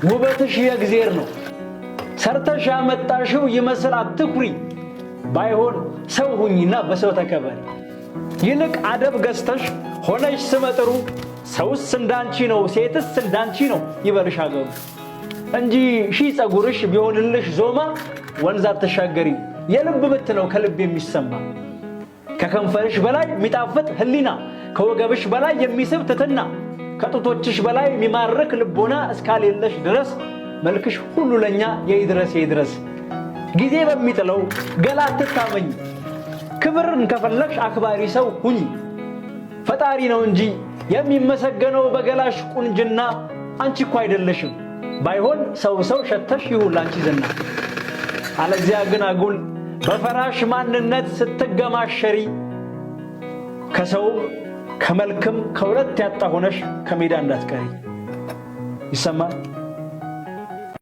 ውበትሽ የእግዚአብሔር ነው ሰርተሽ ያመጣሽው ይመስል አትኩሪ ባይሆን ሰው ሁኚና በሰው ተከበሪ ይልቅ አደብ ገዝተሽ ሆነሽ ስመጥሩ ሰውስ እንዳንቺ ነው ሴትስ እንዳንቺ ነው ይበልሽ አገሩ እንጂ ሺ ጸጉርሽ ቢሆንልሽ ዞማ ወንዝ አትሻገሪ የልብ ምት ነው ከልብ የሚሰማ ከከንፈርሽ በላይ ሚጣፍጥ ህሊና ከወገብሽ በላይ የሚስብ ትትና ከጡቶችሽ በላይ የሚማርክ ልቦና እስካሌለሽ ድረስ መልክሽ ሁሉ ለኛ የይድረስ ጊዜ በሚጥለው ገላ አትታመኝ ክብርን ከፈለግሽ አክባሪ ሰው ሁኚ ፈጣሪ ነው እንጂ የሚመሰገነው በገላሽ ቁንጅና አንቺ እኮ አይደለሽም ባይሆን ሰው ሸተሽ ይሁን ላንቺ ዘና አለዚያ ግን አጉል በፈራሽ ማንነት ስትገማሸሪ ከሰው ከመልክም ከሁለት ያጣ ሆነሽ ከሜዳ እንዳትቀሪ ይሰማል